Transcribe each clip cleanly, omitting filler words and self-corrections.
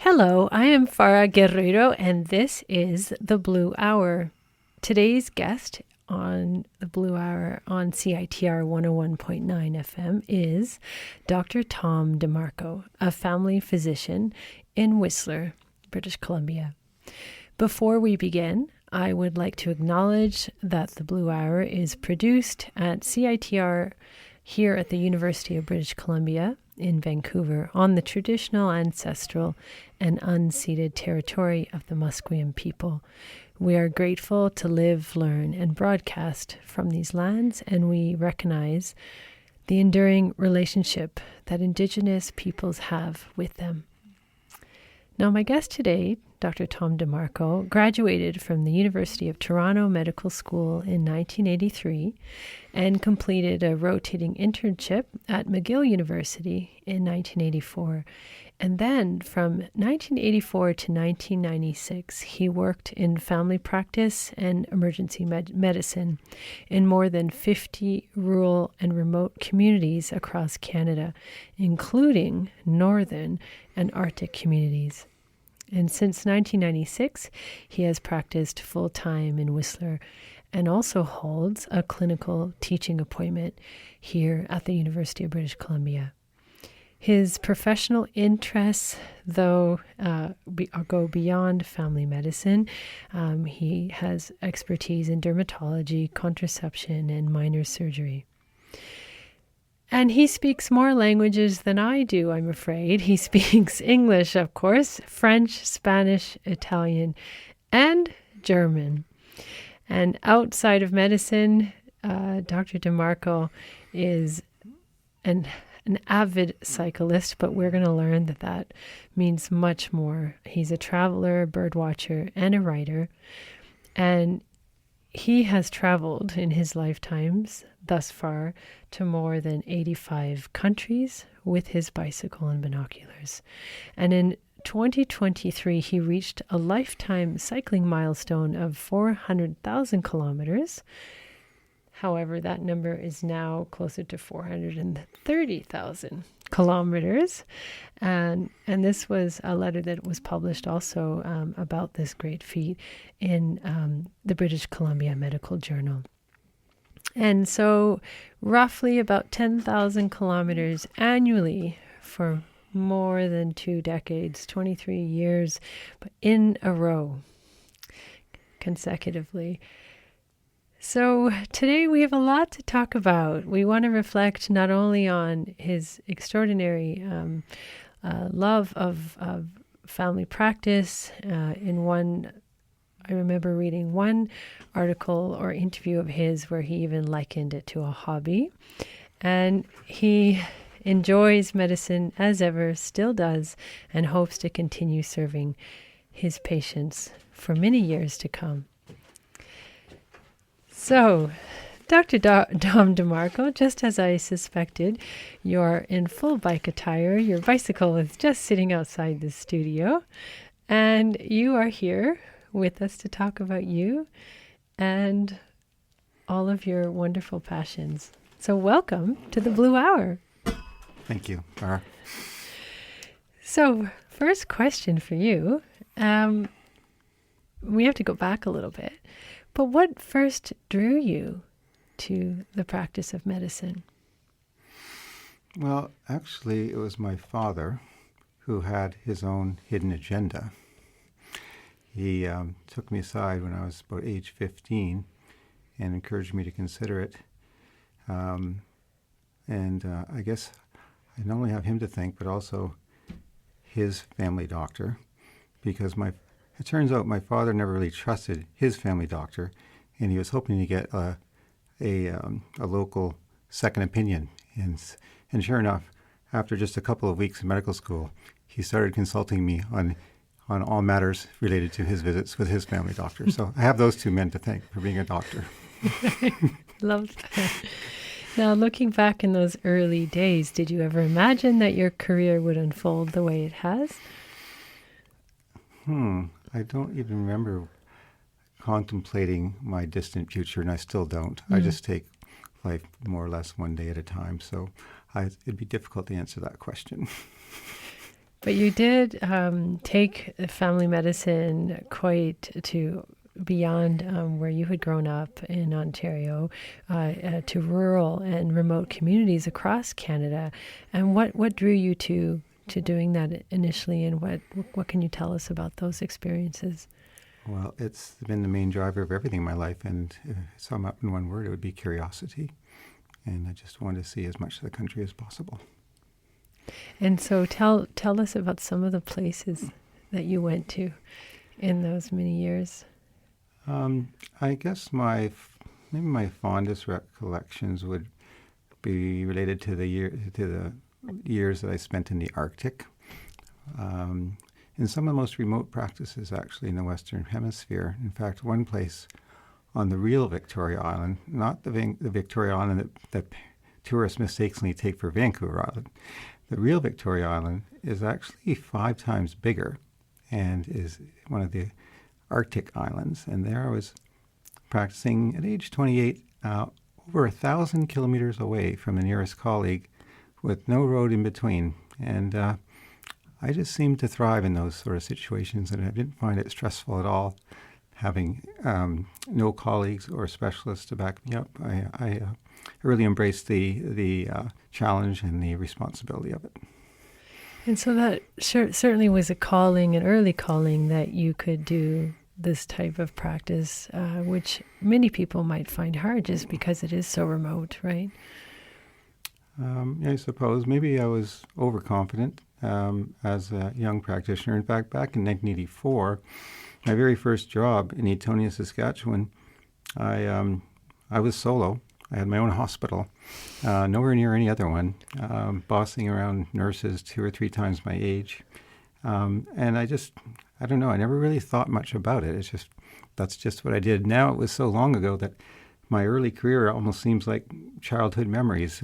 Hello, I am Farah Guerrero, and this is The Blue Hour. Today's guest on The Blue Hour on CITR 101.9 FM is Dr. Tom DeMarco, a family physician in Whistler, British Columbia. Before we begin, I would like to acknowledge that The Blue Hour is produced at CITR here at the University of British Columbia in Vancouver on the traditional, ancestral, and unceded territory of the Musqueam people. We are grateful to live, learn, and broadcast from these lands, and we recognize the enduring relationship that Indigenous peoples have with them. Now, my guest today, Dr. Tom DeMarco, graduated from the University of Toronto Medical School in 1983 and completed a rotating internship at McGill University in 1984. And then from 1984 to 1996, he worked in family practice and emergency medicine in more than 50 rural and remote communities across Canada, including northern and Arctic communities. And since 1996, he has practiced full-time in Whistler and also holds a clinical teaching appointment here at the University of British Columbia. His professional interests, though, go beyond family medicine. He has expertise in dermatology, contraception, and minor surgery. And he speaks more languages than I do, I'm afraid. He speaks English, of course, French, Spanish, Italian, and German. And outside of medicine, Dr. DeMarco is an avid cyclist, but we're going to learn that means much more. He's a traveler, bird watcher, and a writer. And he has traveled in his lifetimes thus far to more than 85 countries with his bicycle and binoculars. And in 2023, he reached a lifetime cycling milestone of 400,000 kilometers. However, that number is now closer to 430,000 kilometers. And this was a letter that was published also about this great feat in the British Columbia Medical Journal. And so roughly about 10,000 kilometers annually for more than 2 decades, 23 years, but in a row, consecutively. So today we have a lot to talk about. We want to reflect not only on his extraordinary love of family practice. I remember reading one article or interview of his where he even likened it to a hobby. And he enjoys medicine as ever, still does, and hopes to continue serving his patients for many years to come. So, Dr. Tom DeMarco, just as I suspected, you're in full bike attire. Your bicycle is just sitting outside the studio, and you are here with us to talk about you and all of your wonderful passions. So welcome to the Blue Hour. Thank you, Farah. So, first question for you. We have to go back a little bit. But what first drew you to the practice of medicine? Well, actually, it was my father who had his own hidden agenda. He took me aside when I was about age 15 and encouraged me to consider it. I guess I not only have him to thank, but also his family doctor, because it turns out my father never really trusted his family doctor, and he was hoping to get a local second opinion. And sure enough, after just a couple of weeks in medical school, he started consulting me on all matters related to his visits with his family doctor. So I have those two men to thank for being a doctor. Love that. Now, looking back in those early days, did you ever imagine that your career would unfold the way it has? I don't even remember contemplating my distant future, and I still don't. I just take life more or less one day at a time. So it'd be difficult to answer that question. But you did take family medicine quite to beyond where you had grown up in Ontario to rural and remote communities across Canada. And what drew you to doing that initially, and what can you tell us about those experiences? Well, it's been the main driver of everything in my life, and to sum up in one word, it would be curiosity. And I just wanted to see as much of the country as possible. And so tell us about some of the places that you went to in those many years. I guess maybe my fondest recollections would be related to the years that I spent in the Arctic. In some of the most remote practices, actually, in the Western Hemisphere. In fact, one place on the real Victoria Island, not the Victoria Island that tourists mistakenly take for Vancouver Island. The real Victoria Island is actually 5 times bigger and is one of the Arctic islands. And there I was practicing at age 28, over 1,000 kilometers away from the nearest colleague with no road in between. And I just seemed to thrive in those sort of situations, and I didn't find it stressful at all having no colleagues or specialists to back me up. I really embraced the challenge and the responsibility of it. And so that certainly was a calling, an early calling, that you could do this type of practice, which many people might find hard just because it is so remote, right? I suppose maybe I was overconfident as a young practitioner. In fact, back in 1984, my very first job in Etonia, Saskatchewan, I was solo. I had my own hospital, nowhere near any other one, bossing around nurses 2 or 3 times my age. And I don't know, I never really thought much about it. That's just what I did. Now it was so long ago that my early career almost seems like childhood memories.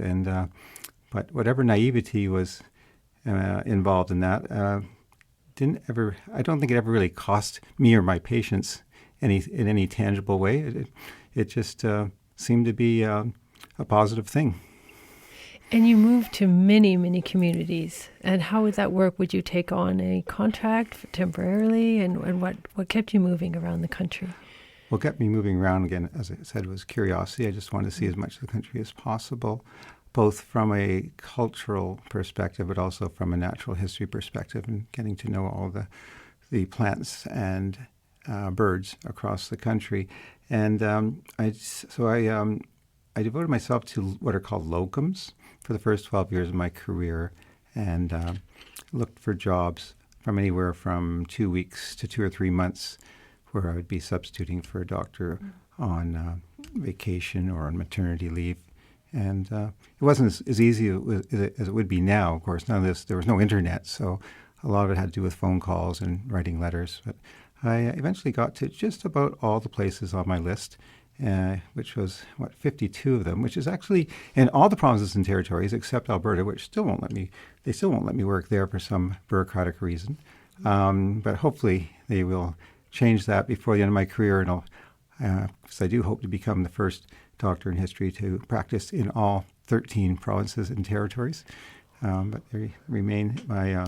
But whatever naivety was involved in that, I don't think it ever really cost me or my patients in any tangible way. It just seemed to be a positive thing. And you moved to many, many communities. And how would that work? Would you take on a contract temporarily? And what kept you moving around the country? What kept me moving around, again, as I said, was curiosity. I just wanted to see as much of the country as possible, both from a cultural perspective, but also from a natural history perspective, and getting to know all the plants and birds across the country. And I devoted myself to what are called locums for the first 12 years of my career, and looked for jobs from anywhere from 2 weeks to 2 or 3 months, where I would be substituting for a doctor on vacation or on maternity leave. And it wasn't as easy as it would be now, of course. None of this, there was no internet, so a lot of it had to do with phone calls and writing letters. But I eventually got to just about all the places on my list, which was, 52 of them, which is actually in all the provinces and territories except Alberta, which still won't let me work there for some bureaucratic reason. But hopefully they will change that before the end of my career, and because I do hope to become the first doctor in history to practice in all 13 provinces and territories. But they remain my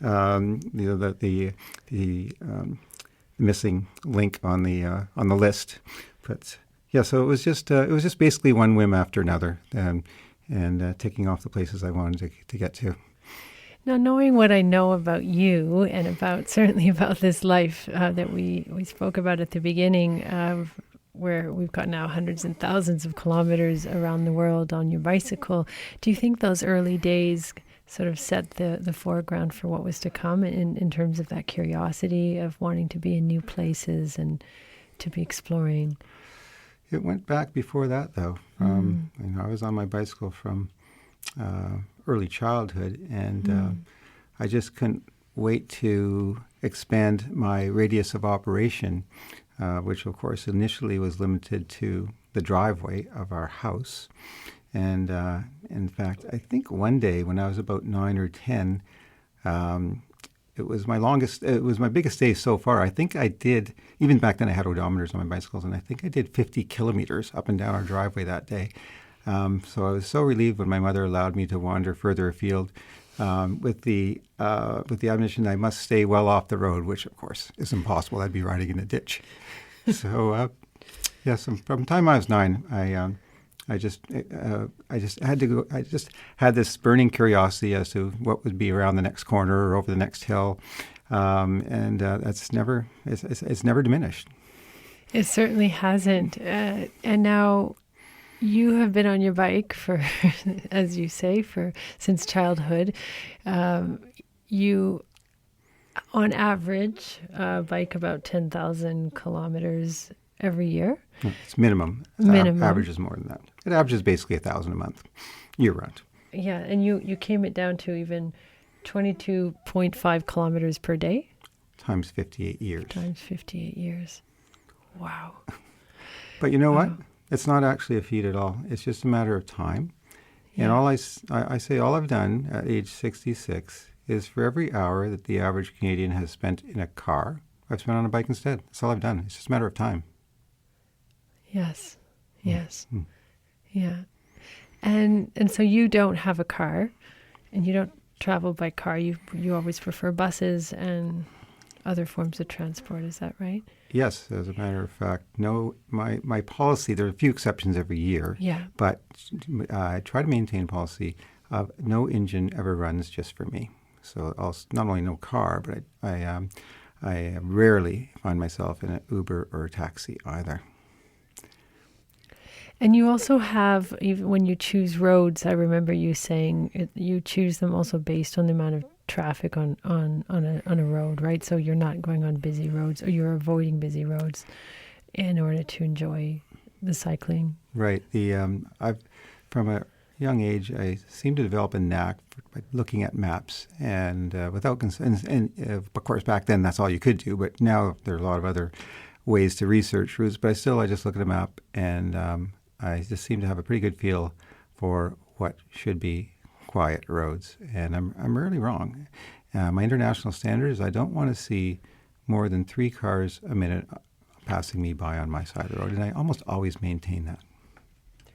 the missing link on the list. But yeah, so it was just basically one whim after another, and ticking off the places I wanted to get to. Now, knowing what I know about you and certainly about this life that we spoke about at the beginning, of where we've got now hundreds and thousands of kilometers around the world on your bicycle, do you think those early days sort of set the foreground for what was to come in terms of that curiosity of wanting to be in new places and to be exploring? It went back before that, though. I was on my bicycle from early childhood, and I just couldn't wait to expand my radius of operation, which, of course, initially was limited to the driveway of our house. And in fact, I think one day when I was about 9 or 10, it was my biggest day so far. I think I did, even back then I had odometers on my bicycles, and I think I did 50 kilometers up and down our driveway that day. So I was so relieved when my mother allowed me to wander further afield with the admonition that I must stay well off the road, which of course is impossible. I'd be riding in a ditch. So yes, from the time I was 9, I just had to go. I just had this burning curiosity as to what would be around the next corner or over the next hill, and it's never diminished. It certainly hasn't. And now you have been on your bike for, as you say, since childhood. You, on average, bike about 10,000 kilometers every year. It's minimum. Minimum. Average is more than that. It averages basically 1,000 a month, year round. Yeah, and you came it down to even 22.5 kilometers per day? Times 58 years. Times 58 years. Wow. But you know what? It's not actually a feat at all. It's just a matter of time. Yeah. And I say all I've done at age 66 is for every hour that the average Canadian has spent in a car, I've spent on a bike instead. That's all I've done. It's just a matter of time. Yes. Yes. Mm. Yeah. And so you don't have a car and you don't travel by car. You always prefer buses and other forms of transport. Is that right? Yes, as a matter of fact. No, my policy, there are a few exceptions every year. Yeah. But I try to maintain policy of no engine ever runs just for me. So I'll not only no car, but I rarely find myself in an Uber or a taxi either. And you also have, even when you choose roads, I remember you saying you choose them also based on the amount of traffic on a road, right? So you're not going on busy roads, or you're avoiding busy roads in order to enjoy the cycling. Right. I've from a young age, I seem to develop a knack by looking at maps, and of course back then that's all you could do. But now there are a lot of other ways to research routes. But I just look at a map, and I just seem to have a pretty good feel for what should be quiet roads, and I'm rarely wrong. My international standard is I don't want to see more than 3 cars a minute passing me by on my side of the road, and I almost always maintain that.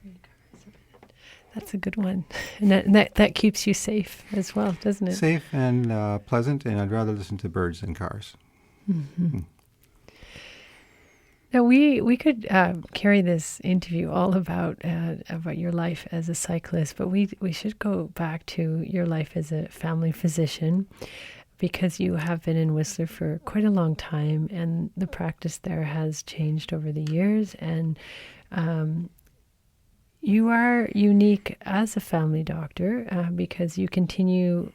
3 cars a minute. That's a good one, and that keeps you safe as well, doesn't it? Safe and pleasant, and I'd rather listen to birds than cars. Mm-hmm. Now we could carry this interview all about your life as a cyclist, but we should go back to your life as a family physician, because you have been in Whistler for quite a long time, and the practice there has changed over the years, and you are unique as a family doctor because you continue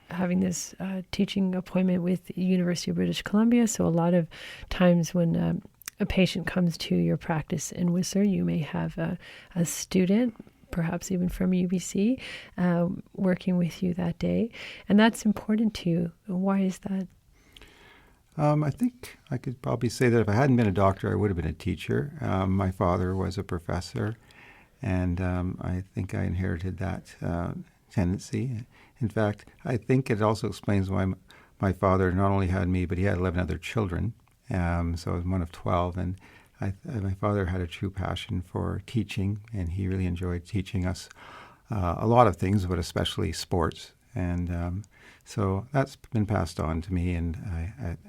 having this teaching appointment with the University of British Columbia. So a lot of times when a patient comes to your practice in Whistler, you may have a student, perhaps even from UBC, working with you that day. And that's important to you. Why is that? I think I could probably say that if I hadn't been a doctor, I would have been a teacher. My father was a professor, and I think I inherited that tendency. In fact, I think it also explains why my father not only had me, but he had 11 other children. So I was one of 12, and my father had a true passion for teaching, and he really enjoyed teaching us a lot of things, but especially sports. And so that's been passed on to me, and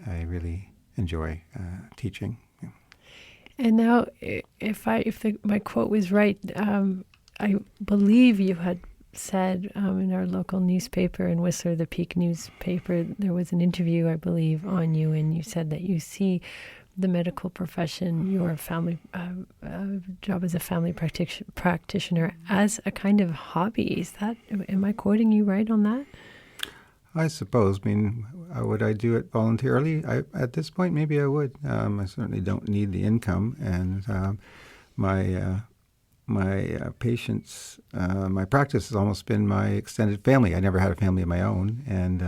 I really enjoy teaching. Yeah. And now, if my quote was right, I believe you had said in our local newspaper in Whistler, the Peak newspaper, there was an interview, I believe, on you, and you said that you see the medical profession, your family job as a family practitioner, as a kind of hobby. Is that, am I quoting you right on that? I suppose. I mean, would I do it voluntarily? At this point, maybe I would. I certainly don't need the income, and my patients, my practice has almost been my extended family. I never had a family of my own, and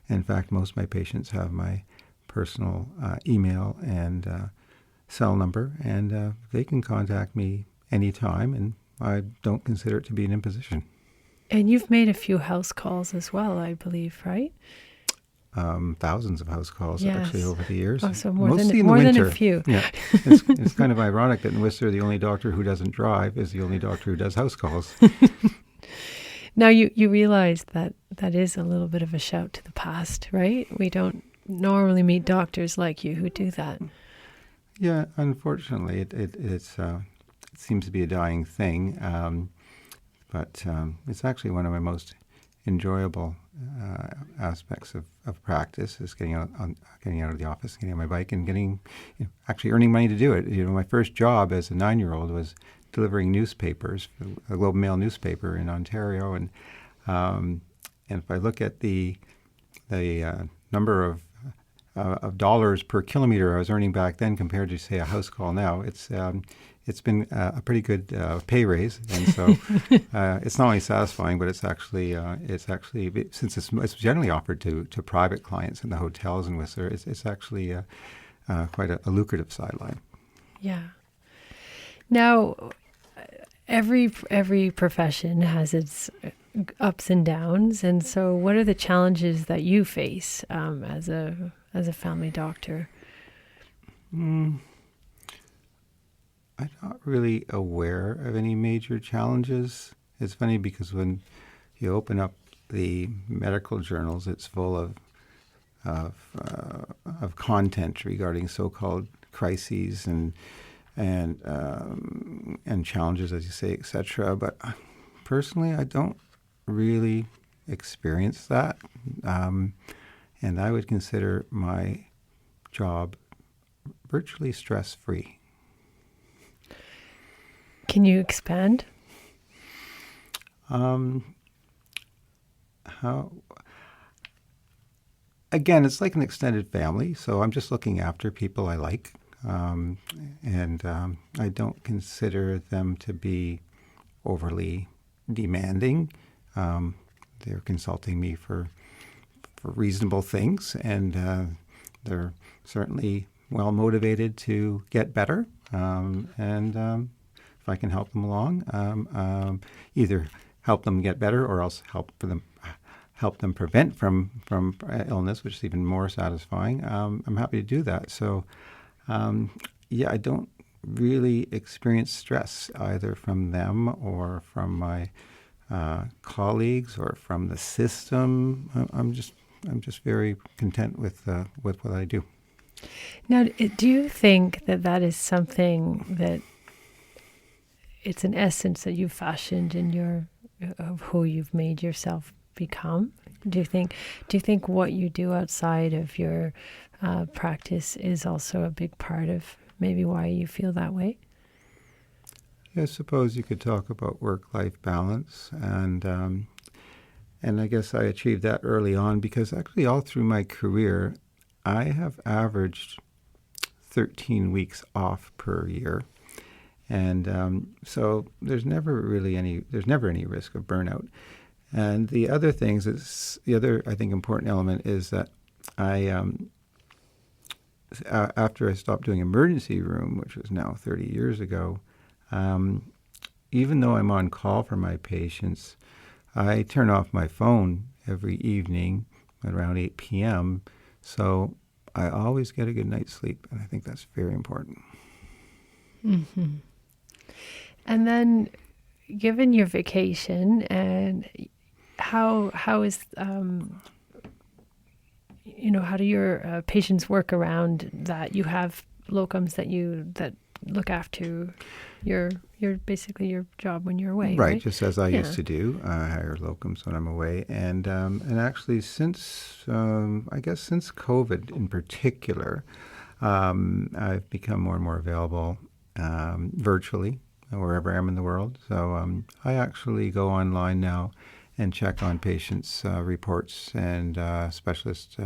in fact, most of my patients have my personal email and cell number, and they can contact me anytime, and I don't consider it to be an imposition. And you've made a few house calls as well, I believe, right? Thousands of house calls, yes. Actually, over the years. Oh, so more Mostly than in the winter. Than a few. Yeah, it's kind of ironic that in Whistler, the only doctor who doesn't drive is the only doctor who does house calls. Now you realize that is a little bit of a shout to the past, right? We don't normally meet doctors like you who do that. Yeah, unfortunately, it seems to be a dying thing, but it's actually one of my most enjoyable aspects of practice is getting out of the office, getting on my bike, and actually earning money to do it. My first job as a 9-year-old was delivering newspapers, for a Globe and Mail newspaper in Ontario, and if I look at the number of dollars per kilometer I was earning back then compared to, say, a house call now, it's been a pretty good pay raise, and so it's not only satisfying, but it's actually since it's generally offered to private clients in the hotels and Whistler, it's actually quite a lucrative sideline. Yeah. Now, every profession has its ups and downs, and so what are the challenges that you face as a family doctor? I'm not really aware of any major challenges. It's funny because when you open up the medical journals, it's full of content regarding so-called crises and challenges, as you say, etc. But personally, I don't really experience that, and I would consider my job virtually stress-free. Can you expand? Again, it's like an extended family, so I'm just looking after people I like, and I don't consider them to be overly demanding. They're consulting me for reasonable things, and they're certainly well motivated to get better, and if I can help them along, either help them get better or else help them prevent from illness, which is even more satisfying. I'm happy to do that. So, I don't really experience stress either from them or from my colleagues or from the system. I'm just very content with what I do. Now, do you think that is something that it's an essence that you've fashioned in of who you've made yourself become? Do you think what you do outside of your practice is also a big part of maybe why you feel that way? I suppose you could talk about work-life balance, and I guess I achieved that early on because actually all through my career, I have averaged 13 weeks off per year. And so there's never any risk of burnout. And the other I think important element is that after I stopped doing emergency room, which was now 30 years ago, even though I'm on call for my patients, I turn off my phone every evening at around 8 p.m. So I always get a good night's sleep, and I think that's very important. Mm-hmm. And then, given your vacation, and how is how do your patients work around that? You have locums that look after your basically your job when you're away, right? Just as I used to do. I hire locums when I'm away, and actually since since COVID in particular, I've become more and more available virtually wherever I am in the world. So I actually go online now and check on patients' reports and specialist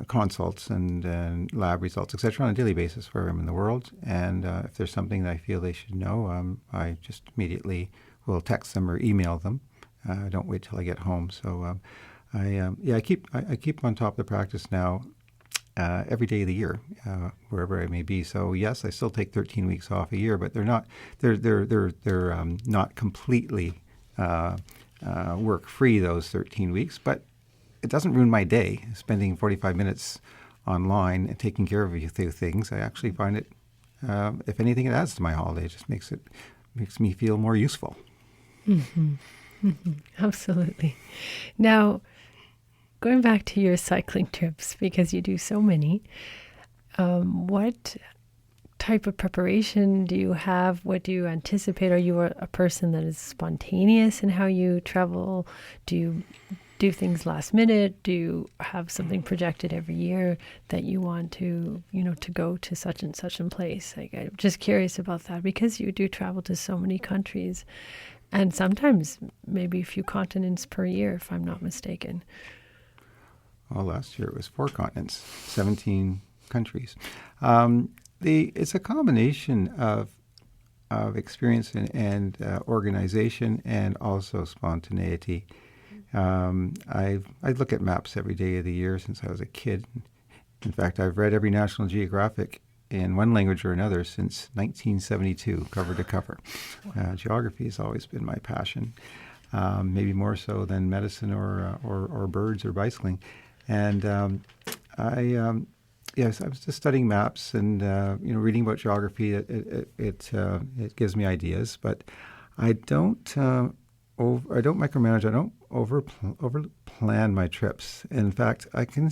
consults and lab results, etc., on a daily basis wherever I'm in the world. And if there's something that I feel they should know, I just immediately will text them or email them. I don't wait till I get home. So I keep on top of the practice now. Every day of the year, wherever I may be. So yes, I still take 13 weeks off a year, but they're not completely work free those 13 weeks. But it doesn't ruin my day. Spending 45 minutes online and taking care of a few things, I actually find it, if anything, it adds to my holiday. It just makes me feel more useful. Absolutely. Now, going back to your cycling trips, because you do so many, what type of preparation do you have? What do you anticipate? Are you a person that is spontaneous in how you travel? Do you do things last minute? Do you have something projected every year that you want to, to go to such and such a place? Like, I'm just curious about that because you do travel to so many countries and sometimes maybe a few continents per year, if I'm not mistaken. Well, last year it was 4 continents, 17 countries. It's a combination of experience and organization and also spontaneity. I look at maps every day of the year since I was a kid. In fact, I've read every National Geographic in one language or another since 1972, cover to cover. Geography has always been my passion, maybe more so than medicine or birds or bicycling. And yes, I was just studying maps and reading about geography. It gives me ideas, but I don't micromanage. I don't over plan my trips. In fact, I can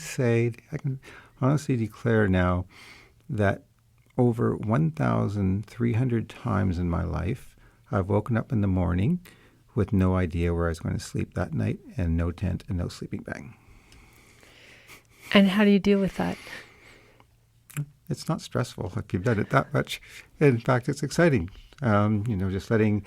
honestly declare now that over 1,300 times in my life, I've woken up in the morning with no idea where I was going to sleep that night, and no tent and no sleeping bag. And how do you deal with that? It's not stressful if you've done it that much. In fact, it's exciting. Just letting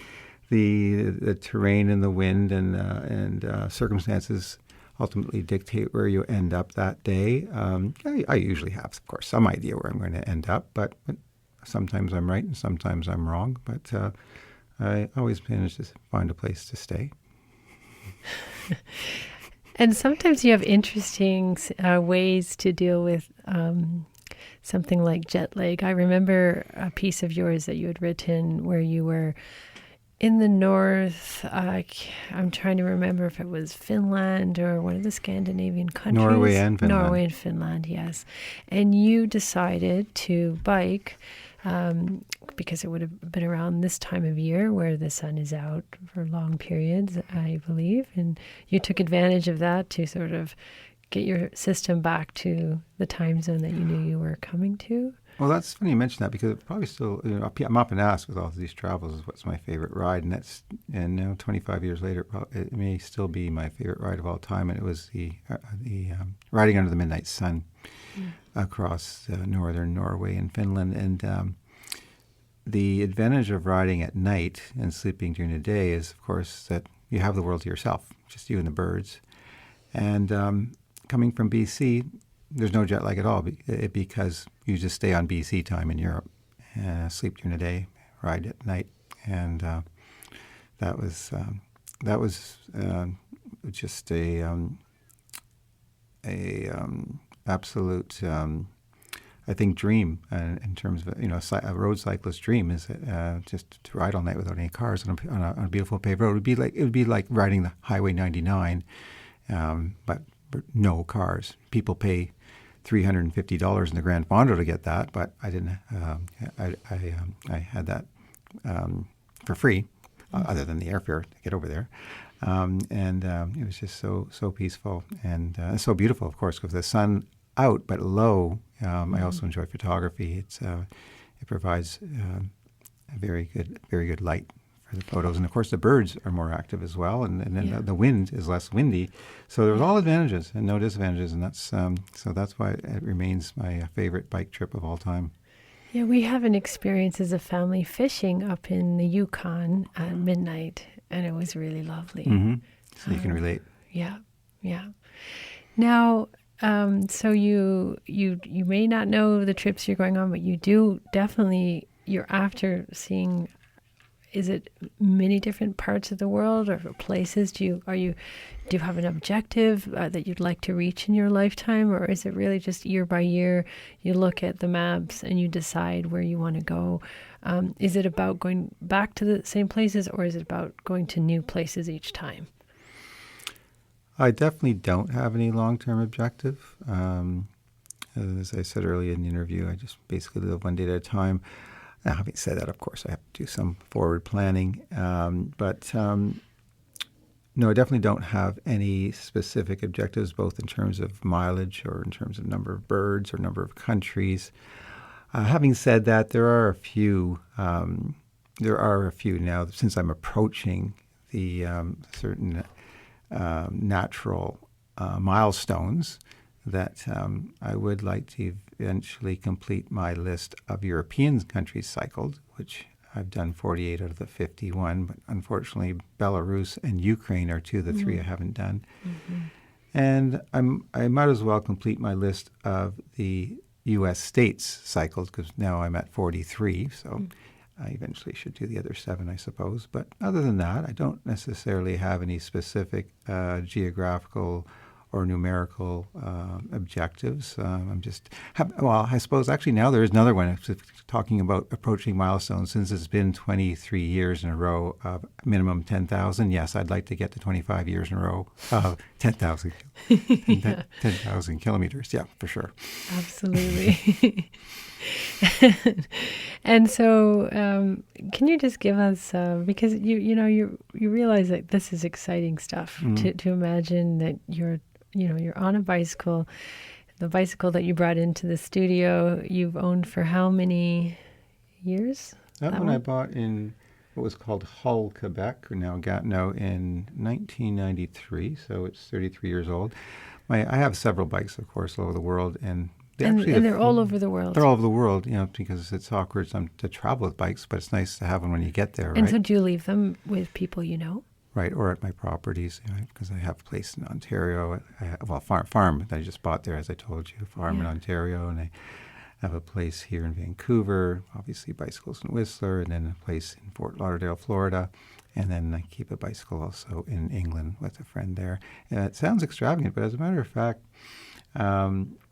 the terrain and the wind and circumstances ultimately dictate where you end up that day. I usually have, of course, some idea where I'm going to end up, but sometimes I'm right and sometimes I'm wrong. But I always manage to find a place to stay. And sometimes you have interesting ways to deal with something like jet lag. I remember a piece of yours that you had written where you were in the north. I'm trying to remember if it was Finland or one of the Scandinavian countries. Norway and Finland. Norway and Finland, yes. And you decided to bike because it would have been around this time of year where the sun is out for long periods, I believe. And you took advantage of that to sort of get your system back to the time zone that you knew you were coming to. Well, that's funny you mention that because it probably still, I'm often asked with all of these travels is what's my favorite ride, and now 25 years later, it may still be my favorite ride of all time, and it was the riding under the midnight sun across northern Norway and Finland, and the advantage of riding at night and sleeping during the day is, of course, that you have the world to yourself, just you and the birds, and coming from BC. There's no jet lag at all because you just stay on BC time in Europe, sleep during the day, ride at night, and that was just a absolute I think dream in terms of a road cyclist dream is just to ride all night without any cars on a beautiful paved road. It would be like riding the Highway 99, but no cars. People pay $350 in the Grand Fondo to get that, but I didn't. I had that for free, other than the airfare to get over there, and it was just so peaceful and so beautiful. Of course, with the sun out but low. I also enjoy photography. It provides a very good light for the photos, and of course the birds are more active as well, and then the wind is less windy. So there's all advantages and no disadvantages, and that's why it remains my favorite bike trip of all time. Yeah, we have an experience as a family fishing up in the Yukon at midnight, and it was really lovely. Mm-hmm. So you can relate. Yeah. Now, so you may not know the trips you're going on, but you do definitely. You're after seeing. Is it many different parts of the world or places? Do you have an objective that you'd like to reach in your lifetime, or is it really just year by year you look at the maps and you decide where you want to go? Is it about going back to the same places, or is it about going to new places each time? I definitely don't have any long-term objective. As I said earlier in the interview, I just basically live one day at a time. Now, having said that, of course, I have to do some forward planning. No, I definitely don't have any specific objectives, both in terms of mileage or in terms of number of birds or number of countries. Having said that, there are a few. There are a few now, since I'm approaching the certain natural milestones, that I would like to eventually complete my list of European countries cycled, which I've done 48 out of the 51, but unfortunately Belarus and Ukraine are two of the three I haven't done. Mm-hmm. And I might as well complete my list of the U.S. states cycled, because now I'm at 43, so I eventually should do the other 7, I suppose. But other than that, I don't necessarily have any specific geographical or numerical objectives. I suppose actually now there is another one talking about approaching milestones. Since it's been 23 years in a row of minimum 10,000, yes, I'd like to get to 25 years in a row of 10,000 10,000 kilometers. Yeah, for sure. Absolutely. And so, can you just give us, because you realize that this is exciting stuff, to imagine that you're on a bicycle, the bicycle that you brought into the studio, you've owned for how many years? That one I bought in what was called Hull, Quebec, or now Gatineau, in 1993, so it's 33 years old. I have several bikes, of course, all over the world, and they're all over the world. They're all over the world, because it's awkward to travel with bikes, but it's nice to have them when you get there, right? And so do you leave them with people you know? Right, or at my properties, because I have a place in Ontario. Farm that I just bought there, as I told you, farm in Ontario, and I have a place here in Vancouver, obviously bicycles in Whistler, and then a place in Fort Lauderdale, Florida, and then I keep a bicycle also in England with a friend there. And it sounds extravagant, but as a matter of fact,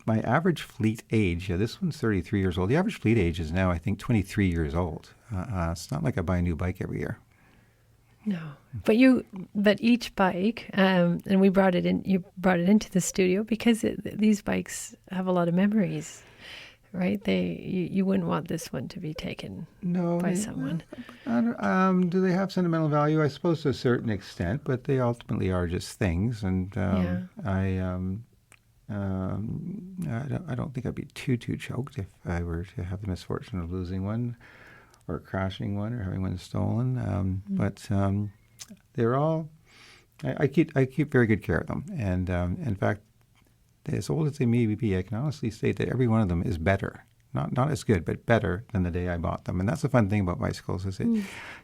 my average fleet age, this one's 33 years old. The average fleet age is now, I think, 23 years old. It's not like I buy a new bike every year. No, but each bike, and we brought it in. You brought it into the studio because these bikes have a lot of memories, right? You wouldn't want this one to be taken by someone. Do they have sentimental value? I suppose to a certain extent, but they ultimately are just things. And I don't think I'd be too choked if I were to have the misfortune of losing one, or crashing one, or having one stolen. But they're all. I keep very good care of them, and in fact, as old as they may be, I can honestly state that every one of them is better. Not as good, but better than the day I bought them. And that's the fun thing about bicycles, is that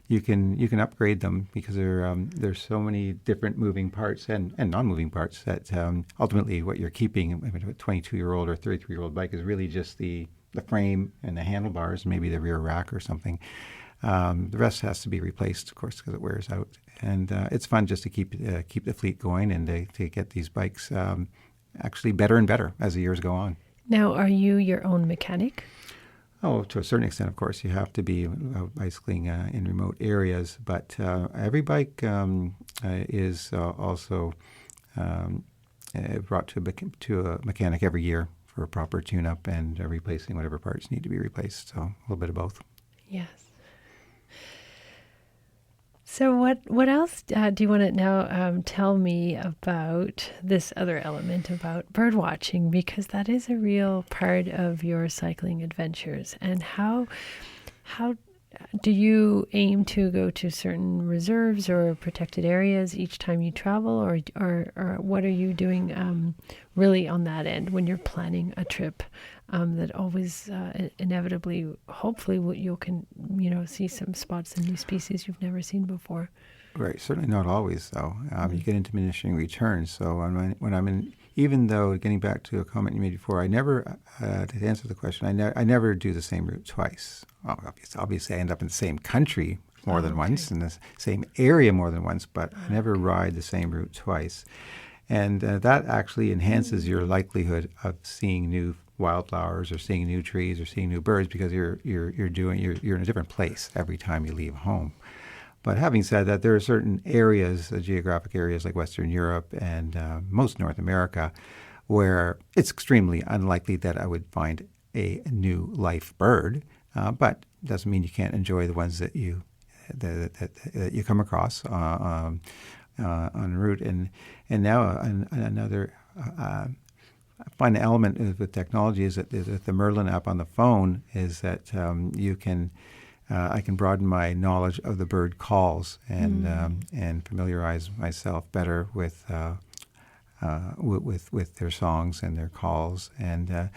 you can upgrade them, because there's so many different moving parts and non-moving parts that ultimately what you're keeping, a 22-year-old or 33-year-old bike, is really just the frame and the handlebars, maybe the rear rack or something. The rest has to be replaced, of course, because it wears out. And it's fun just to keep the fleet going, and to get these bikes actually better and better as the years go on. Now, are you your own mechanic? Oh, to a certain extent, of course. You have to be bicycling in remote areas, but every bike is also brought to a mechanic every year for a proper tune-up and replacing whatever parts need to be replaced. So a little bit of both. Yes. So what else do you want to now tell me about this other element about bird watching? Because that is a real part of your cycling adventures. And how do you aim to go to certain reserves or protected areas each time you travel, or what are you doing really on that end when you're planning a trip that always inevitably, hopefully, you can see some spots and new species you've never seen before? Right, certainly not always, though. You get into diminishing returns. So when I'm in, even though, getting back to a comment you made before, I never, to answer the question, I never do the same route twice. Obviously, I end up in the same country more than once, in the same area more than once, but I never ride the same route twice. And that actually enhances your likelihood of seeing new wildflowers, or seeing new trees, or seeing new birds, because you're in a different place every time you leave home. But having said that, there are certain areas, geographic areas like Western Europe and most North America, where it's extremely unlikely that I would find a new life bird. But it doesn't mean you can't enjoy the ones that you come across en route. And now another fun element with technology is that the Merlin app on the phone is that you can. I can broaden my knowledge of the bird calls and familiarize myself better with their songs and their calls. And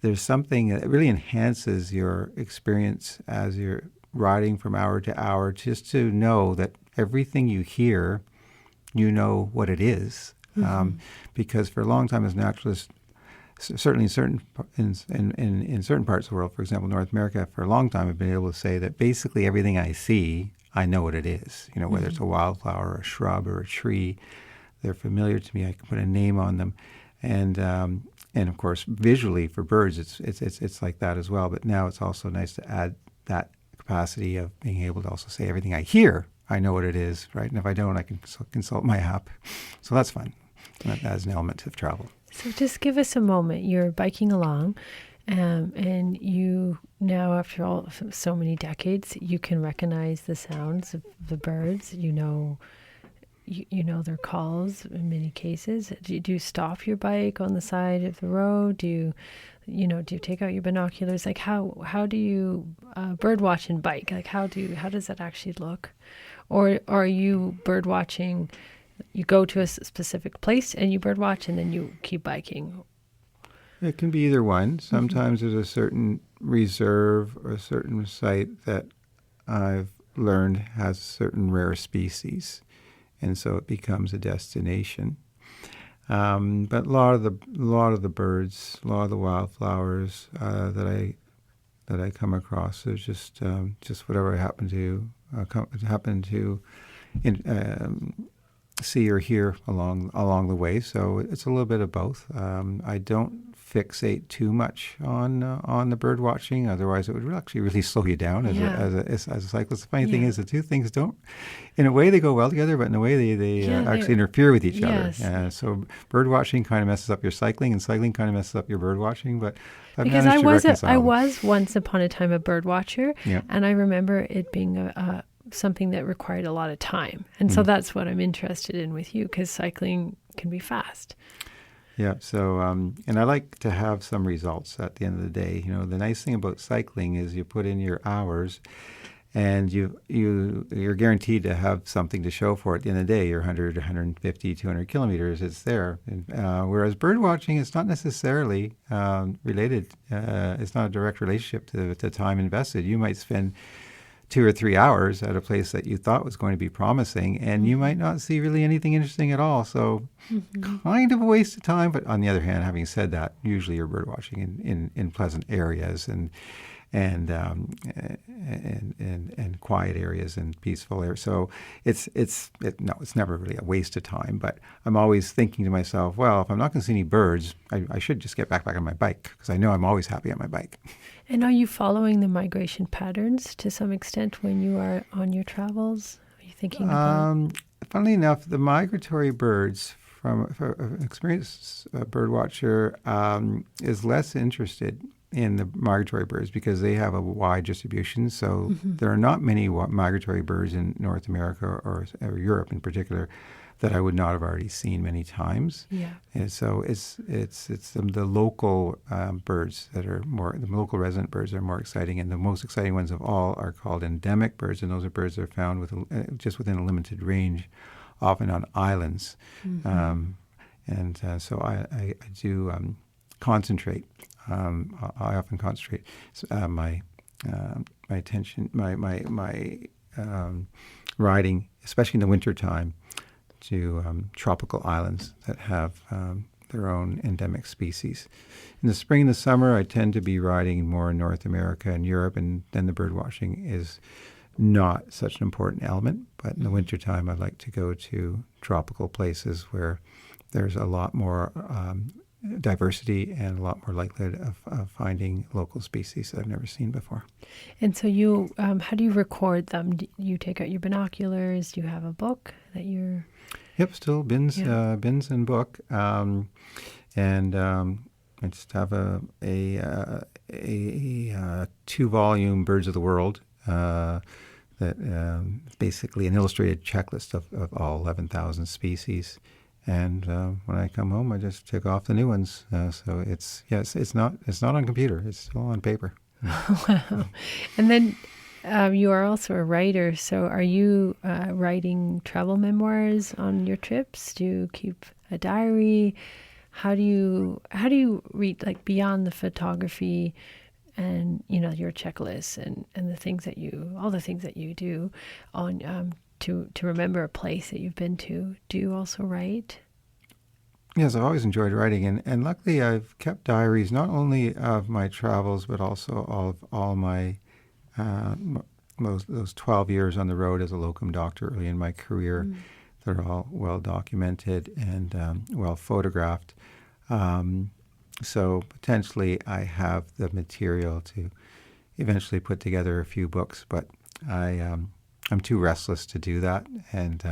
there's something that really enhances your experience as you're riding from hour to hour, just to know that everything you hear, you know what it is. Because for a long time as naturalists, certainly in certain parts of the world, for example, North America, for a long time I've been able to say that basically everything I see, I know what it is. Whether it's a wildflower, a shrub, or a tree, they're familiar to me. I can put a name on them, and of course visually for birds, it's like that as well. But now it's also nice to add that capacity of being able to also say everything I hear, I know what it is, right? And if I don't, I can consult my app. So that's fun. That adds an element of travel. So just give us a moment. You're biking along, and you now, after so many decades, you can recognize the sounds of the birds. You know their calls in many cases. Do you stop your bike on the side of the road? Do you take out your binoculars? Like how do you bird watch and bike? Like how does that actually look? Or are you bird watching? You go to a specific place and you bird watch, and then you keep biking. It can be either one. Sometimes there's a certain reserve or a certain site that I've learned has certain rare species, and so it becomes a destination. But a lot of the birds, a lot of the wildflowers that I come across is just whatever I happen to see or hear along the way. So it's a little bit of both. I don't fixate too much on the bird watching, otherwise it would actually really slow you down as a cyclist. The funny thing is the two things don't, in a way they go well together, but in a way they actually interfere with each other. So bird watching kind of messes up your cycling, and cycling kind of messes up your bird watching. But because I was once upon a time a bird watcher, and I remember it being something that required a lot of time. And so that's what I'm interested in with you, because cycling can be fast. Yeah. So, and I like to have some results at the end of the day. The nice thing about cycling is you put in your hours, and you're guaranteed to have something to show for it at the end of the day. Your 100, 150, 200 kilometers, it's there. Whereas bird watching, it's not necessarily related. It's not a direct relationship to the time invested. You might spend 2 or 3 hours at a place that you thought was going to be promising, and you might not see really anything interesting at all. So kind of a waste of time. But on the other hand, having said that, usually you're bird watching in pleasant areas and quiet areas and peaceful areas. So it's never really a waste of time. But I'm always thinking to myself, well, if I'm not going to see any birds, I should just get back on my bike, because I know I'm always happy on my bike. And are you following the migration patterns to some extent when you are on your travels? Are you thinking about Funnily enough, the migratory birds, from an experienced bird watcher, is less interested in the migratory birds because they have a wide distribution. So there are not many migratory birds in North America or Europe in particular that I would not have already seen many times. Yeah. And so it's the local birds that are the local resident birds are more exciting, and the most exciting ones of all are called endemic birds, and those are birds that are found just within a limited range, often on islands. So I do concentrate. I often concentrate my attention, my riding, especially in the wintertime, to tropical islands that have their own endemic species. In the spring and the summer, I tend to be riding more in North America and Europe, and then the bird watching is not such an important element. But in the wintertime, I like to go to tropical places where there's a lot more diversity and a lot more likelihood of finding local species that I've never seen before. And so you, how do you record them? Do you take out your binoculars? Do you have a book that you're... Yep, still bins and book. I just have a 2-volume Birds of the World that basically an illustrated checklist of all 11,000 species. And when I come home, I just tick off the new ones. So it's not on computer. It's still on paper. Wow. And then you are also a writer. So are you writing travel memoirs on your trips? Do you keep a diary? How do you read, like, beyond the photography and, your checklists and all the things that you do on to remember a place that you've been to? Do you also write? Yes, I've always enjoyed writing, and luckily I've kept diaries not only of my travels but also of all my those 12 years on the road as a locum doctor early in my career. They're all well documented and well photographed. So potentially I have the material to eventually put together a few books, but I'm too restless to do that, and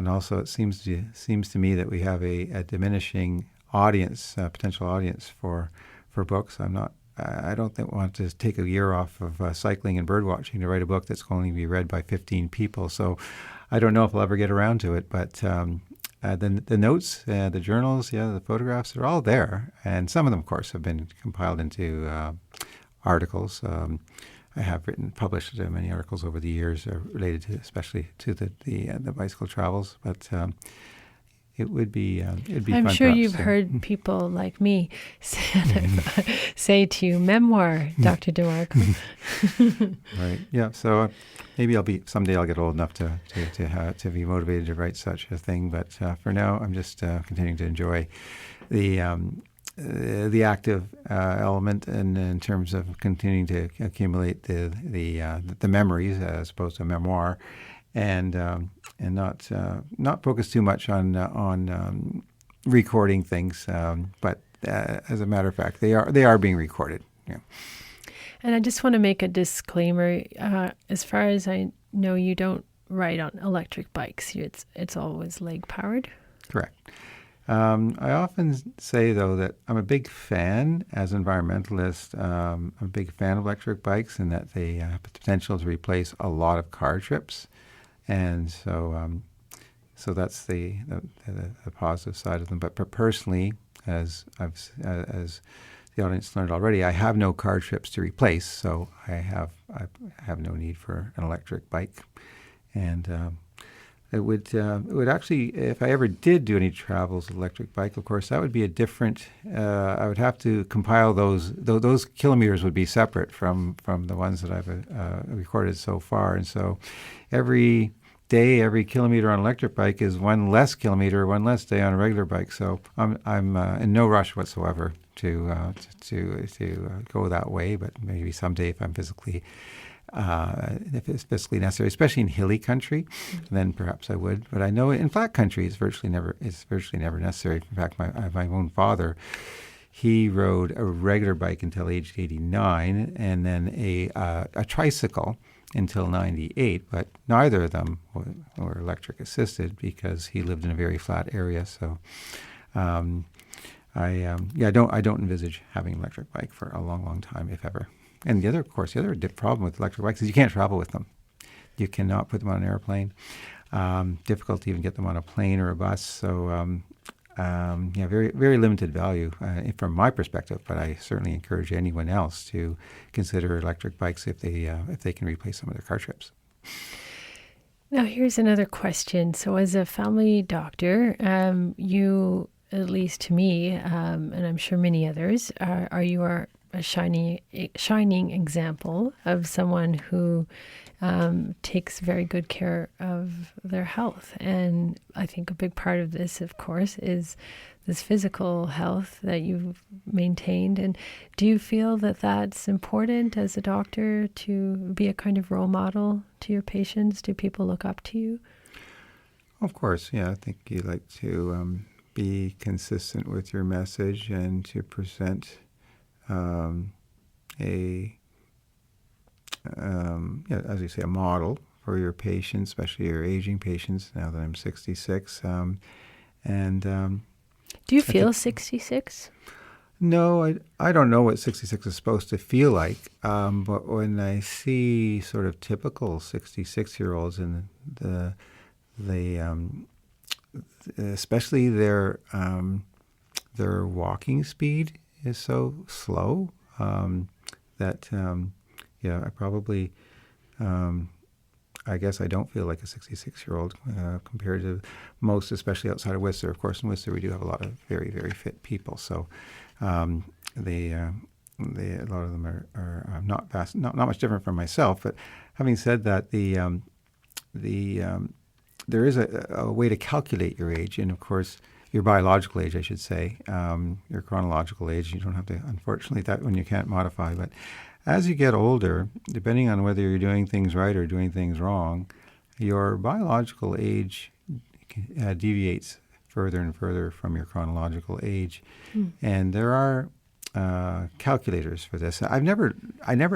also it seems to me that we have a diminishing audience, potential audience for books. I don't want to take a year off of cycling and bird watching to write a book that's going to be read by 15 people. So I don't know if I'll ever get around to it, but the notes, the journals, the photographs, they're all there. And some of them, of course, have been compiled into articles. I have published many articles over the years related to, especially to the bicycle travels. But it would be it'd be I'm fun. sure perhaps, you've heard people like me say to you, "Memoir, Dr. DeMarco." Right. Yeah. So maybe someday I'll get old enough to be motivated to write such a thing. But for now, I'm just continuing to enjoy the active element, and in terms of continuing to accumulate the memories as opposed to a memoir, and not focus too much on recording things, but as a matter of fact, they are being recorded. Yeah. And I just want to make a disclaimer. As far as I know, you don't ride on electric bikes. It's always leg powered. Correct. I often say, though, that I'm a big fan, as an environmentalist, I'm a big fan of electric bikes, and that they have the potential to replace a lot of car trips. And so that's the positive side of them. But personally, as the audience learned already, I have no car trips to replace, so I have no need for an electric bike. And it would actually, if I ever did do any travels with electric bike, of course, that would be a different. I would have to compile those. Those kilometers would be separate from the ones that I've recorded so far, and so every day, every kilometer on an electric bike is one less kilometer, one less day on a regular bike. So I'm in no rush whatsoever to go that way. But maybe someday, if it's physically necessary, especially in hilly country, then perhaps I would. But I know in flat country, it's virtually never necessary. In fact, my own father, he rode a regular bike until age 89, and then a tricycle until 98. But neither of them were electric assisted because he lived in a very flat area. So I don't envisage having an electric bike for a long, long time, if ever. And the other problem with electric bikes is you can't travel with them. You cannot put them on an airplane. Difficult to even get them on a plane or a bus. So, very, very limited value from my perspective. But I certainly encourage anyone else to consider electric bikes if they can replace some of their car trips. Now, here's another question. So, as a family doctor, you, at least to me, and I'm sure many others, you are a shining example of someone who takes very good care of their health. And I think a big part of this, of course, is this physical health that you've maintained. And do you feel that that's important as a doctor, to be a kind of role model to your patients? Do people look up to you? Of course, yeah. I think you like to be consistent with your message and to present as you say, a model for your patients, especially your aging patients. Now that I'm 66, do you feel 66? No, I don't know what 66 is supposed to feel like, but when I see sort of typical 66-year-olds and the especially their walking speed is so slow that I probably I guess I don't feel like a 66-year-old compared to most, especially outside of Whistler. Of course, in Whistler we do have a lot of very, very fit people. So a lot of them are not fast, not much different from myself. But having said that, there is a way to calculate your age, and of course your biological age, I should say, your chronological age. You don't have to, unfortunately, that one you can't modify. But as you get older, depending on whether you're doing things right or doing things wrong, your biological age deviates further and further from your chronological age. And there are calculators for this. I never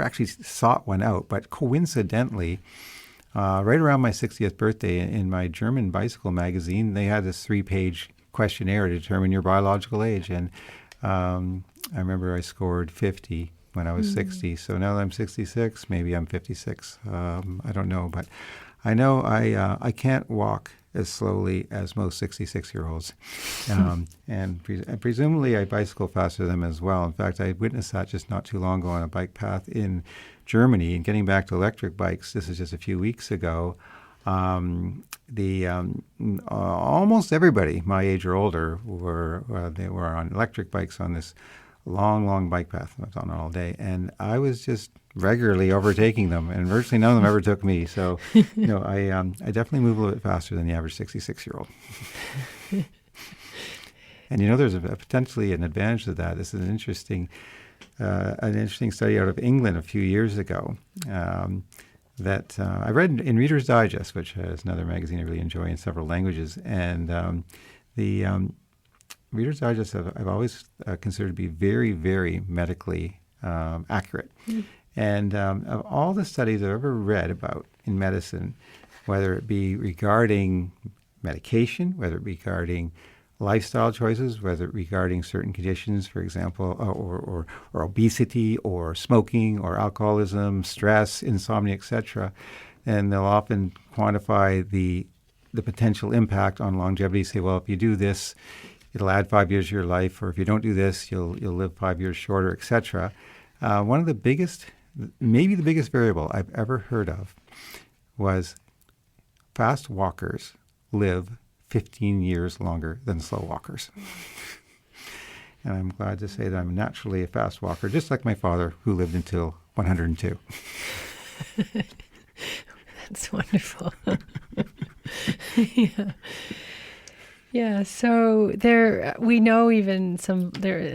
actually sought one out, but coincidentally, right around my 60th birthday, in my German bicycle magazine, they had this 3-page questionnaire to determine your biological age. And I remember I scored 50 when I was 60. So now that I'm 66, maybe I'm 56. I don't know. But I know I can't walk as slowly as most 66-year-olds. And presumably I bicycle faster than them as well. In fact, I witnessed that just not too long ago on a bike path in Germany. And getting back to electric bikes, this is just a few weeks ago, almost everybody my age or older were on electric bikes on this long bike path. I was on all day, and I was just regularly overtaking them, and virtually none of them ever took me. So, I definitely move a little bit faster than the average 66-year-old. And there's potentially an advantage to that. This is an interesting study out of England a few years ago that I read in Reader's Digest, which is another magazine I really enjoy in several languages, and the Reader's Digest I've always considered to be very, very medically accurate. And of all the studies I've ever read about in medicine, whether it be regarding medication, whether it be regarding lifestyle choices, whether it regarding certain conditions, for example, or obesity, or smoking, or alcoholism, stress, insomnia, etc., and they'll often quantify the potential impact on longevity. Say, well, if you do this, it'll add 5 years to your life, or if you don't do this, you'll live 5 years shorter, etc. One of the biggest, maybe the biggest variable I've ever heard of was fast walkers live 15 years longer than slow walkers. And I'm glad to say that I'm naturally a fast walker, just like my father, who lived until 102. That's wonderful. Yeah. Yeah, so we know even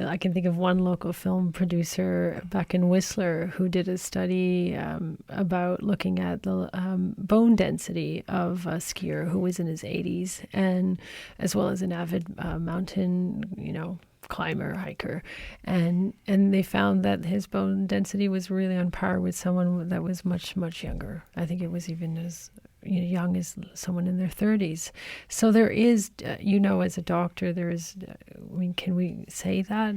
I can think of one local film producer back in Whistler who did a study about looking at the bone density of a skier who was in his 80s, and as well as an avid mountain, climber, hiker, and they found that his bone density was really on par with someone that was much, much younger. I think it was even as young as someone in their 30s. So there is, as a doctor, there is, can we say that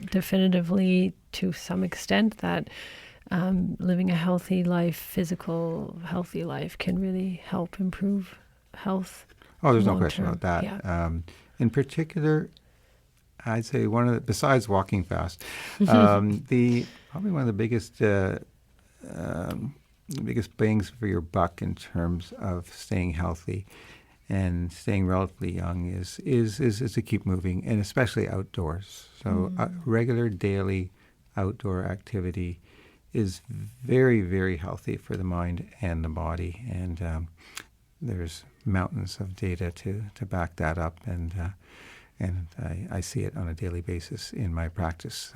definitively to some extent that living a healthy life, healthy life, can really help improve health? Oh, there's no question about that. Yeah. In particular, I'd say besides walking fast, probably one of the biggest bangs for your buck in terms of staying healthy and staying relatively young is to keep moving, and especially outdoors. So regular daily outdoor activity is very, very healthy for the mind and the body, and there's mountains of data to back that up, and I see it on a daily basis in my practice.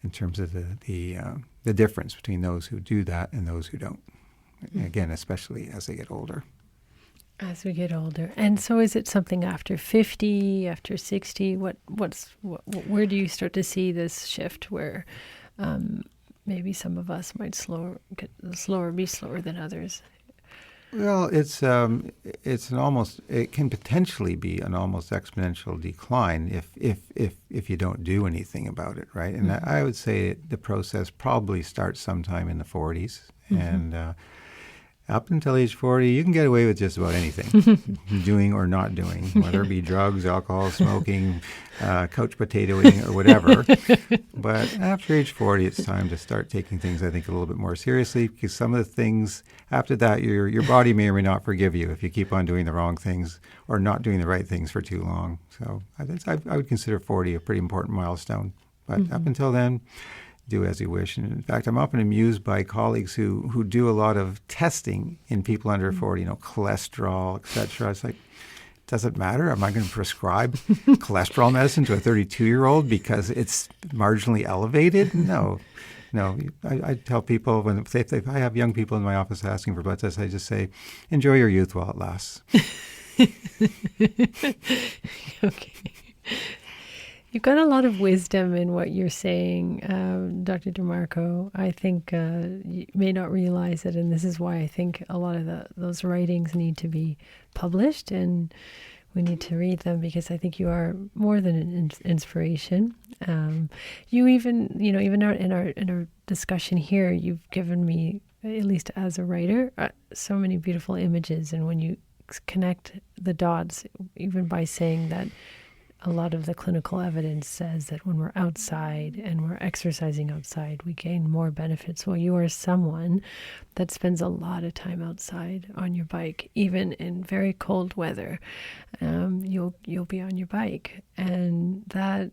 In terms of the difference between those who do that and those who don't. Again, especially as they get older. As we get older. And so is it something after 50, after 60? Where do you start to see this shift where maybe some of us might be slower than others? Well, it's an almost, it can potentially be an almost exponential decline if you don't do anything about it, right? And I would say the process probably starts sometime in the 40s, and up until age 40, you can get away with just about anything, doing or not doing, whether it be drugs, alcohol, smoking, couch potatoing, or whatever. But after age 40, it's time to start taking things, I think, a little bit more seriously, because some of the things after that, your body may or may not forgive you if you keep on doing the wrong things or not doing the right things for too long. So I would consider 40 a pretty important milestone. But up until then, do as you wish. And in fact, I'm often amused by colleagues who do a lot of testing in people under 40, cholesterol, et cetera. It's like, does it matter? Am I going to prescribe cholesterol medicine to a 32-year-old because it's marginally elevated? No. I tell people, if I have young people in my office asking for blood tests, I just say, enjoy your youth while it lasts. Okay. You've got a lot of wisdom in what you're saying, Dr. DeMarco. I think you may not realize it, and this is why I think a lot of those writings need to be published, and we need to read them, because I think you are more than an inspiration. You even, even in our discussion here, you've given me, at least as a writer, so many beautiful images, and when you connect the dots, even by saying that a lot of the clinical evidence says that when we're outside and we're exercising outside, we gain more benefits. Well, you are someone that spends a lot of time outside on your bike, even in very cold weather. You'll be on your bike, and that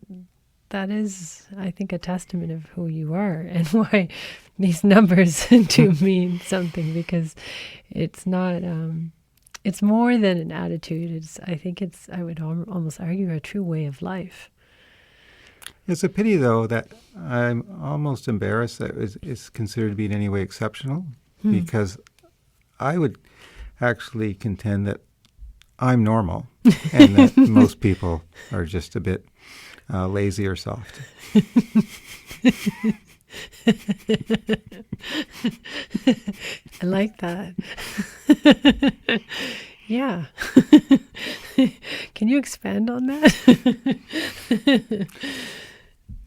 is, I think, a testament of who you are and why these numbers do mean something, because it's not. It's more than an attitude. I would almost argue, a true way of life. It's a pity, though, that I'm almost embarrassed that it's considered to be in any way exceptional, because I would actually contend that I'm normal and that most people are just a bit lazy or soft. I like that. Yeah. Can you expand on that?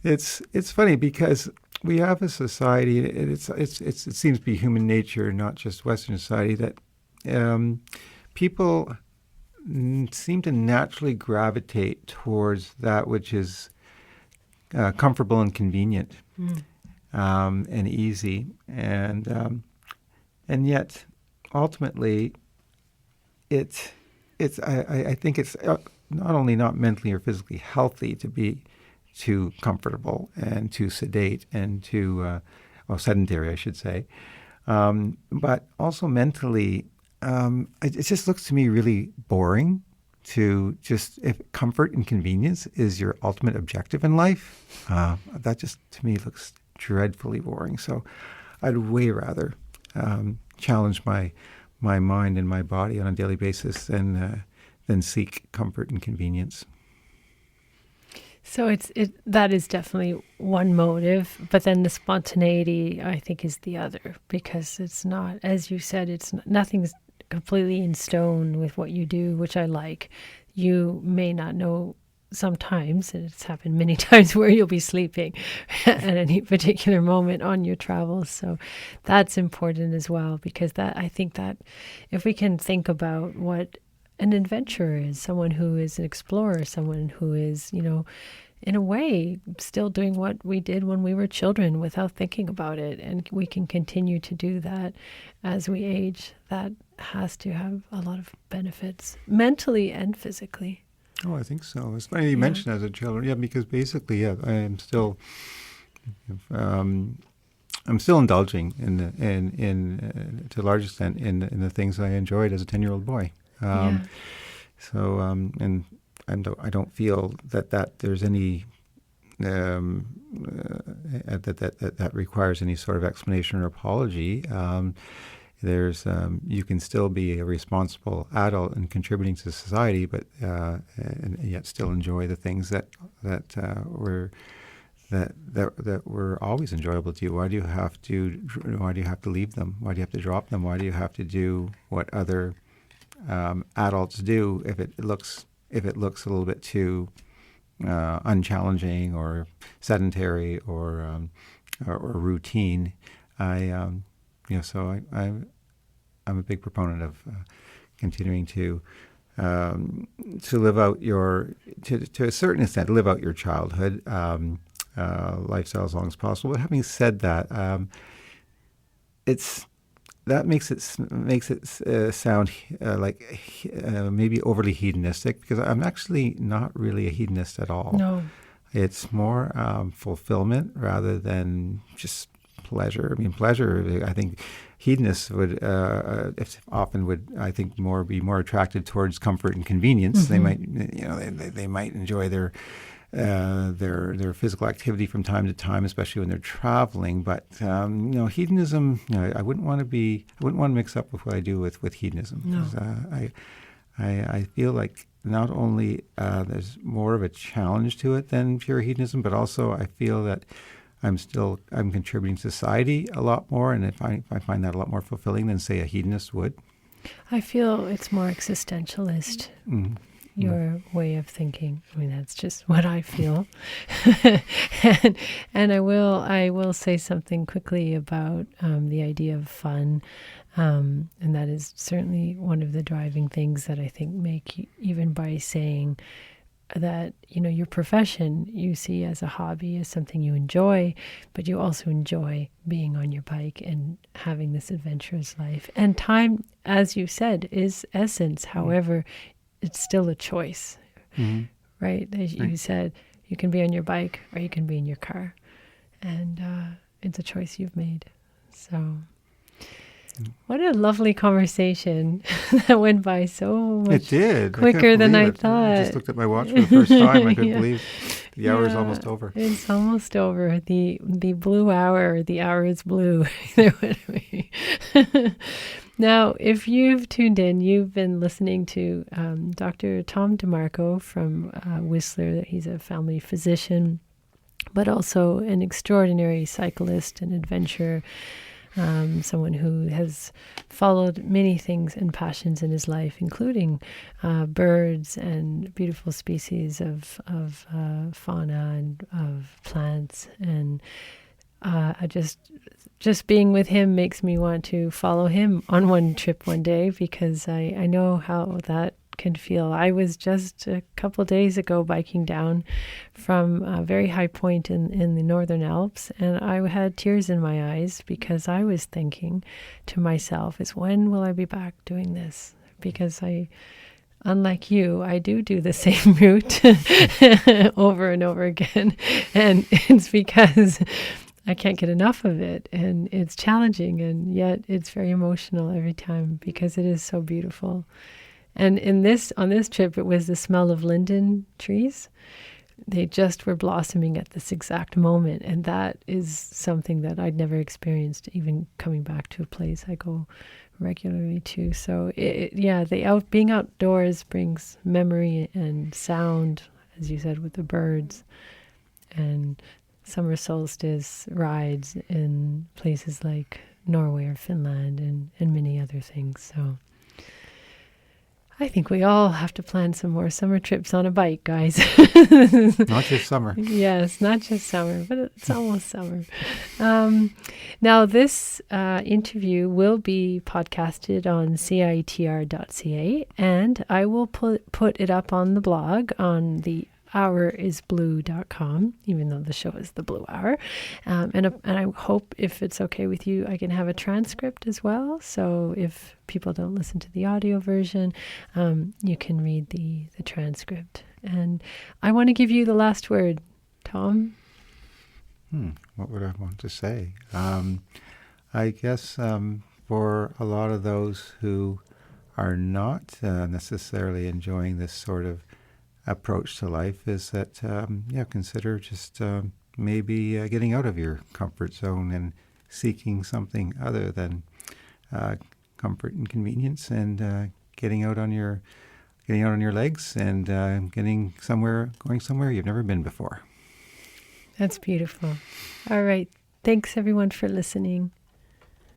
It's funny because we have a society, and it seems to be human nature, not just Western society, that people seem to naturally gravitate towards that which is comfortable and convenient. And easy, and yet ultimately, I think it's not only not mentally or physically healthy to be too comfortable and too sedate and too sedentary, I should say, but also mentally, it just looks to me really boring. To just, if comfort and convenience is your ultimate objective in life, that just to me looks dreadfully boring. So I'd way rather challenge my mind and my body on a daily basis than seek comfort and convenience. So that is definitely one motive, but then the spontaneity, I think, is the other, because it's not, as you said, nothing's completely in stone with what you do, which I like. You may not know sometimes, and it's happened many times, where you'll be sleeping at any particular moment on your travels. So that's important as well, because I think that if we can think about what an adventurer is, someone who is an explorer, someone who is, in a way, still doing what we did when we were children without thinking about it. And we can continue to do that as we age. That has to have a lot of benefits, mentally and physically. Oh, I think so. It's funny you mentioned as a child. Yeah, because basically, I am still, I'm still indulging in to a large extent in the things I enjoyed as a 10-year-old boy. So, and I don't feel that there's any that requires any sort of explanation or apology. There's you can still be a responsible adult and contributing to society, but and yet still enjoy the things that were that were always enjoyable to you. Why do you have to leave them? Why do you have to drop them? Why do you have to do what other adults do if it looks a little bit too unchallenging or sedentary or routine? I'm a big proponent of continuing to live out to a certain extent, live out your childhood lifestyle as long as possible. But having said that, that makes it sound like maybe overly hedonistic, because I'm actually not really a hedonist at all. No. It's more fulfillment rather than just pleasure. I mean, pleasure, I think hedonists would be more attracted towards comfort and convenience. Mm-hmm. They might enjoy their physical activity from time to time, especially when they're traveling. But hedonism, I wouldn't want to mix up with what I do with hedonism. No. I feel like not only there's more of a challenge to it than pure hedonism, but also I feel that I'm contributing to society a lot more, and I find that a lot more fulfilling than, say, a hedonist would. I feel it's more existentialist. Mm-hmm. Your way of thinking. I mean, that's just what I feel. and I will say something quickly about the idea of fun. And that is certainly one of the driving things that I think make, even by saying that, your profession you see as a hobby, as something you enjoy, but you also enjoy being on your bike and having this adventurous life. And time, as you said, is essence. Mm-hmm. However, it's still a choice, mm-hmm. right? As you said, you can be on your bike or you can be in your car. And it's a choice you've made. So what a lovely conversation that went by so much quicker than I thought. I just looked at my watch for the first time. I couldn't believe the hour is almost over. It's almost over. The blue hour, the hour is blue. Either way. Now, if you've tuned in, you've been listening to Dr. Tom DeMarco from Whistler. He's a family physician, but also an extraordinary cyclist and adventurer, someone who has followed many things and passions in his life, including birds and beautiful species of fauna and of plants. And just being with him makes me want to follow him on one trip one day, because I know how that can feel. I was just a couple days ago biking down from a very high point in the Northern Alps, and I had tears in my eyes because I was thinking to myself, is when will I be back doing this? Because unlike you, I do the same route over and over again, and it's because I can't get enough of it, and it's challenging, and yet it's very emotional every time because it is so beautiful. And on this trip, it was the smell of linden trees. They just were blossoming at this exact moment, and that is something that I'd never experienced, even coming back to a place I go regularly to. So being outdoors brings memory and sound, as you said, with the birds, and summer solstice rides in places like Norway or Finland and many other things. So I think we all have to plan some more summer trips on a bike, guys. Not just summer. Yes, not just summer, but it's almost summer. Now, this interview will be podcasted on CITR.ca, and I will put it up on the blog on the hourisblue.com, even though the show is the Blue Hour. And I hope, if it's okay with you, I can have a transcript as well. So if people don't listen to the audio version, you can read the transcript. And I want to give you the last word, Tom. What would I want to say? I guess for a lot of those who are not necessarily enjoying this sort of approach to life, is that consider just maybe getting out of your comfort zone and seeking something other than comfort and convenience, and getting out on your legs and going somewhere you've never been before. That's beautiful. All right. Thanks, everyone, for listening.